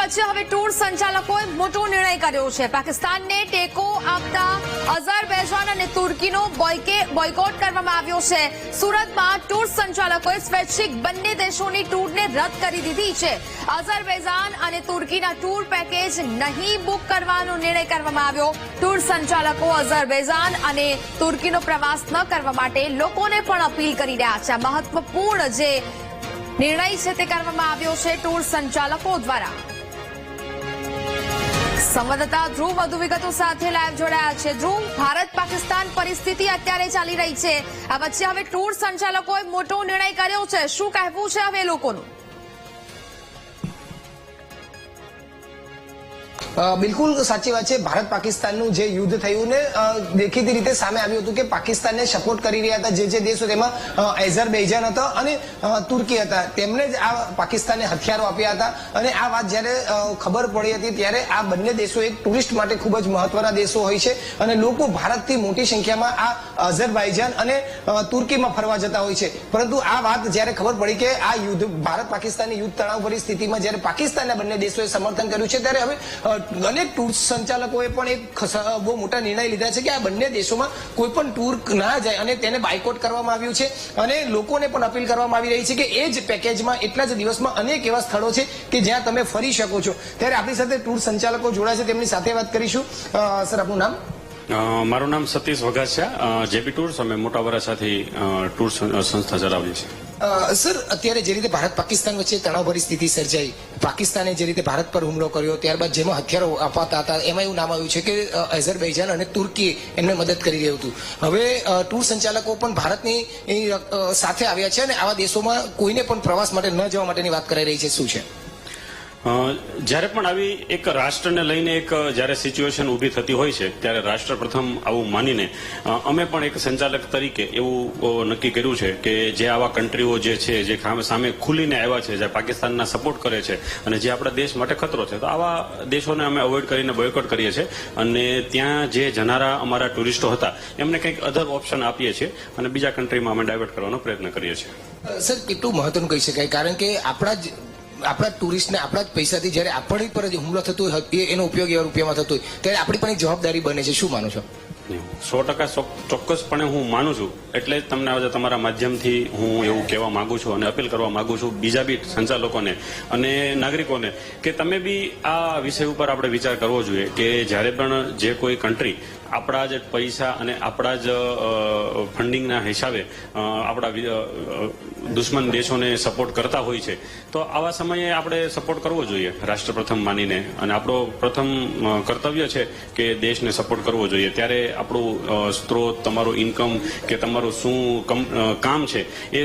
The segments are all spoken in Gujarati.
વચ્ચે હવે ટૂર સંચાલકોએ મોટો નિર્ણય કર્યો છે. પાકિસ્તાનને ટેકો આપતા અઝરબૈજાન અને તુર્કીનો બોયકોટ કરવામાં આવ્યો છે. સુરતમાં ટૂર સંચાલકોએ સ્વૈચ્છિક બંને દેશોની ટૂરને રદ કરી દીધી છે. અઝરબૈજાન અને તુર્કીના ટૂર પેકેજ નહીં બુક કરવાનો નિર્ણય કરવામાં આવ્યો. ટૂર સંચાલકો અઝરબૈજાન અને તુર્કીનો પ્રવાસ ન કરવા માટે લોકોને પણ અપીલ કરી રહ્યા છે. મહત્વપૂર્ણ જે નિર્ણય છે તે કરવામાં આવ્યો છે ટૂર સંચાલકો દ્વારા. સંવાદદાતા ધ્રુવ વધુ વિગતો સાથે લાઈવ જોડાયા છે. ધ્રુવ, ભારત પાકિસ્તાન પરિસ્થિતિ અત્યારે ચાલી રહી છે, આ વચ્ચે હવે ટૂર સંચાલકોએ મોટો નિર્ણય કર્યો છે, શું કહેવું છે હવે લોકોનું? બિલકુલ સાચી વાત છે. ભારત પાકિસ્તાનનું જે યુદ્ધ થયું ને દેખીતી રીતે સામે આવ્યું હતું કે પાકિસ્તાનને સપોર્ટ કરી રહ્યા હતા જે દેશો, તેમાં અઝરબૈજાન હતા અને તુર્કી હતા. તેમણે જ આ પાકિસ્તાનને હથિયારો આપ્યા હતા અને આ વાત જયારે ખબર પડી હતી ત્યારે આ બંને દેશો એક ટુરિસ્ટ માટે ખૂબ જ મહત્વના દેશો હોય છે અને લોકો ભારતથી મોટી સંખ્યામાં આ અઝરબૈજાન અને તુર્કીમાં ફરવા જતા હોય છે. પરંતુ આ વાત જયારે ખબર પડી કે આ યુદ્ધ ભારત પાકિસ્તાનની યુદ્ધ તણાવ પરિસ્થિતિમાં જયારે પાકિસ્તાનના બંને દેશોએ સમર્થન કર્યું છે ત્યારે હવે અનેક ટૂર સંચાલકોએ પણ એક બહુ મોટા નિર્ણય લીધા છે કે આ બંને દેશોમાં કોઈ પણ ટૂર ના જાય અને તેને બાયકોટ કરવામાં આવ્યું છે અને લોકોને પણ અપીલ કરવામાં આવી રહી છે કે એ જ પેકેજમાં એટલા જ દિવસમાં અનેક એવા સ્થળો છે કે જ્યાં તમે ફરી શકો છો. ત્યારે આપણી સાથે ટૂર સંચાલકો જોડાય છે, તેમની સાથે વાત કરીશું. સર, આપનું નામ? મારું નામ સતીશ વઘાસિયા, જેબી ટૂર્સ. અમે મોટા વરાછાથી ટૂર સંસ્થા ચલાવીએ છીએ. સર, અત્યારે જે રીતે ભારત પાકિસ્તાન વચ્ચે તણાવભરી સ્થિતિ સર્જાઈ, પાકિસ્તાને જે રીતે ભારત પર હુમલો કર્યો, ત્યારબાદ જેમાં હથિયારો અપાતા હતા એમાં એવું નામ આવ્યું છે કે અઝરબૈજાન અને તુર્કી એમને મદદ કરી રહ્યું હતું. હવે ટૂર સંચાલકો પણ ભારતની સાથે આવ્યા છે અને આવા દેશોમાં કોઈને પણ પ્રવાસ માટે ન જવા માટેની વાત કરાઈ રહી છે, શું છે? જ્યારે પણ આવી એક રાષ્ટ્રને લઈને એક જ્યારે સિચ્યુએશન ઊભી થતી હોય છે ત્યારે રાષ્ટ્ર પ્રથમ આવું માનીને અમે પણ એક સંચાલક તરીકે એવું નક્કી કર્યું છે કે જે આવા કન્ટ્રીઓ જે છે જે સામે ખુલીને આવ્યા છે, જે પાકિસ્તાનના સપોર્ટ કરે છે અને જે આપણા દેશ માટે ખતરો છે, તો આવા દેશોને અમે અવોઇડ કરીને બોયકોટ કરીએ છીએ અને ત્યાં જે જનારા અમારા ટુરિસ્ટો હતા એમને કંઈક અધર ઓપ્શન આપીએ છીએ અને બીજા કન્ટ્રીમાં અમે ડાયવર્ટ કરવાનો પ્રયત્ન કરીએ છીએ. સર, કેટલું મહત્વનું કહી શકાય, કારણ કે આપણા ટુરિસ્ટને આપણા જ પૈસાથી જયારે આપણી પર હુમલો થતો હોય એનો ઉપયોગ એવા રૂપિયામાં થતો હોય ત્યારે આપણી પણ એક જવાબદારી બને છે, શું માનો છો? 100% ચોક્કસપણે હું માનું છું. એટલે જ તમને આજે તમારા માધ્યમથી હું એવું કહેવા માંગુ છું અને અપીલ કરવા માંગુ છું બીજા બી સંચાલકોને અને નાગરિકોને કે તમે બી આ વિષય ઉપર આપણે વિચાર કરવો જોઈએ કે જ્યારે પણ જે કોઈ કન્ટ્રી આપણા જ પૈસા અને આપણા જ ફંડિંગના હિસાબે આપણા દુશ્મન દેશોને સપોર્ટ કરતા હોય છે, તો આવા સમયે આપણે સપોર્ટ કરવો જોઈએ રાષ્ટ્ર પ્રથમ માનીને. અને આપણો પ્રથમ કર્તવ્ય છે કે દેશને સપોર્ટ કરવો જોઈએ. ત્યારે આપણું સ્ત્રોત, તમારું ઇન્કમ કે તમારું શું કામ છે એ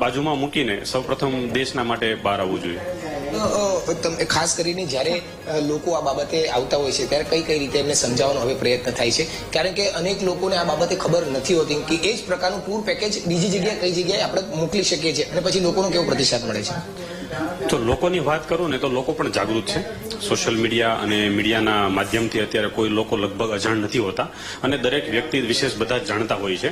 બાજુમાં મૂકીને સૌપ્રથમ દેશના માટે બહાર આવવું જોઈએ. ખાસ કરીને જ્યારે લોકો આ બાબતે આવતા હોય છે ત્યારે કઈ રીતે એમને સમજાવવાનો હવે પ્રયત્ન થાય છે, કારણ કે અનેક લોકોને આ બાબતે ખબર નથી હોતી કે એ જ પ્રકારનું ટૂર પેકેજ બીજી જગ્યાએ કઈ જગ્યાએ આપણે મોકલી શકીએ છીએ અને પછી લોકોનો કેવો પ્રતિસાદ મળે છે? તો લોકોની વાત કરું ને તો લોકો પણ જાગૃત છે. સોશિયલ મીડિયા અને મીડિયાના માધ્યમથી અત્યારે કોઈ લોકો લગભગ અજાણ નથી હોતા અને દરેક વ્યક્તિ વિશેષ બધા જ જાણતા હોય છે.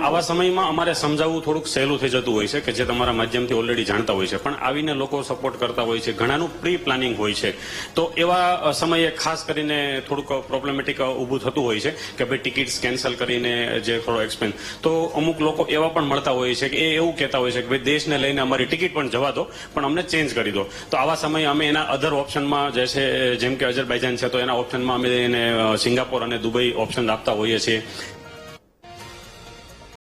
આવા સમયમાં અમારે સમજાવવું થોડુંક સહેલું થઈ જતું હોય છે કે જે તમારા માધ્યમથી ઓલરેડી જાણતા હોય છે, પણ આવીને લોકો સપોર્ટ કરતા હોય છે, ઘણાનું પ્રી પ્લાનિંગ હોય છે. તો એવા સમયે ખાસ કરીને થોડુંક પ્રોબ્લેમેટિક ઊભું થતું હોય છે કે ભાઈ ટિકિટ્સ કેન્સલ કરીને જે થોડો એક્સપેન્સ, તો અમુક લોકો એવા પણ મળતા હોય છે કે એ એવું કહેતા હોય છે કે ભાઈ દેશને લઈને અમારી ટિકિટ પણ જવા દો પણ અમને ચેન્જ કરી દો. તો આવા સમયે અમે એના અધર ઓપ્શનમાં જેમ કે અઝરબૈજાન છે તો એના ઓપ્શનમાં અમે એને સિંગાપોર અને દુબઈ ઓપ્શન આપતા હોઈએ છીએ.